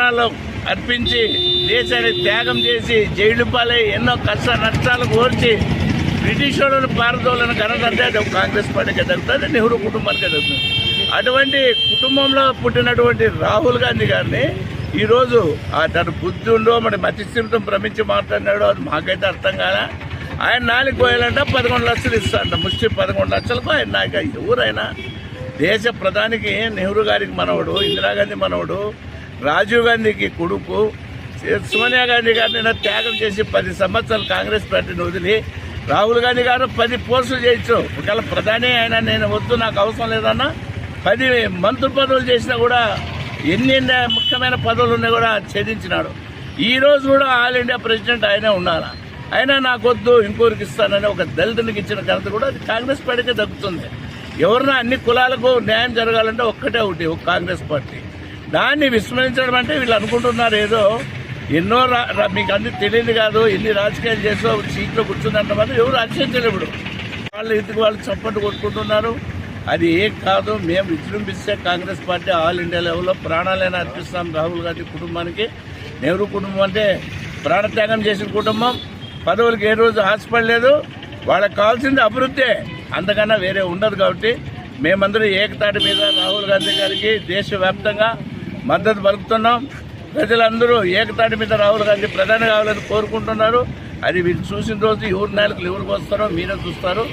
ప్రాణాలు అర్పించి దేశాన్ని త్యాగం చేసి జైలు పాలై ఎన్నో కష్ట నష్టాలు కోర్చి బ్రిటిష్ వాళ్ళని పారదోలని ఘనత అంటే అది కాంగ్రెస్ పార్టీకి ఎదుగుతుంది, నెహ్రూ కుటుంబానికి ఎదుగుతుంది. అటువంటి కుటుంబంలో పుట్టినటువంటి రాహుల్ గాంధీ గారిని ఈరోజు తన బుద్ధి ఉండో మరి మతిస్థిమితం భ్రమించి మాట్లాడినాడో అది మాకైతే అర్థం కాదా. ఆయన నాలుగు పోయాలంటే 11 లక్షలు ఇస్తాడంట, ముష్టి 11 లక్షలకు ఆయన నాయక. ఎవరైనా దేశ ప్రధానికి నెహ్రూ గారికి మనవడు, ఇందిరాగాంధీ మనవడు, రాజీవ్ గాంధీకి కొడుకు, సోనియా గాంధీ గారిని త్యాగం చేసి 10 సంవత్సరాలు కాంగ్రెస్ పార్టీని వదిలి రాహుల్ గాంధీ గారు 10 పోస్టులు చేయొచ్చు. ఒకవేళ ప్రధాని ఆయన నేను వద్దు నాకు అవసరం లేదన్నా 10 మంత్రి పదవులు చేసినా కూడా ఎన్ని ముఖ్యమైన పదవులు ఉన్నా కూడా ఛేదించినాడు. ఈరోజు కూడా ఆల్ ఇండియా ప్రెసిడెంట్ ఆయనే ఉండాలా, అయినా నాకు వద్దు ఇంకోరికి ఇస్తానని ఒక దళితునికి ఇచ్చిన ఘనత కూడా అది కాంగ్రెస్ పార్టీకే దక్కుతుంది. ఎవరన్నా అన్ని కులాలకు న్యాయం జరగాలంటే ఒక్కటే ఒకటి, ఒక కాంగ్రెస్ పార్టీ. దాన్ని విస్మరించడం అంటే వీళ్ళు అనుకుంటున్నారు ఏదో ఎన్నో మీకు అన్ని తెలియదు కాదు, ఎన్ని రాజకీయాలు చేసో సీట్లో కూర్చుందంటే మాత్రం ఎవరు అర్చించలేడు. వాళ్ళు ఇంటికి వాళ్ళు చప్పట్లు కొట్టుకుంటున్నారు. అది ఏం కాదు, మేము విజృంభిస్తే కాంగ్రెస్ పార్టీ ఆల్ ఇండియా లెవెల్లో ప్రాణాలైనా అర్పిస్తాం రాహుల్ గాంధీ కుటుంబానికి. నెహ్రూ కుటుంబం అంటే ప్రాణత్యాగం చేసిన కుటుంబం, పదవులకు ఏ రోజు ఆశపడలేదు. వాళ్ళకి కావాల్సింది అభివృద్ధే, అంతకన్నా వేరే ఉండదు. కాబట్టి మేమందరం ఏకతాటి మీద రాహుల్ గాంధీ గారికి దేశవ్యాప్తంగా మద్దతు పలుకుతున్నాం. ప్రజలందరూ ఏకతాటి మీద రాహుల్ గాంధీ ప్రధాని కావాలని కోరుకుంటున్నారు. అది వీళ్ళు చూసిన రోజు ఎవరి నాయకులు ఎవరికి వస్తారో మీరే చూస్తారు.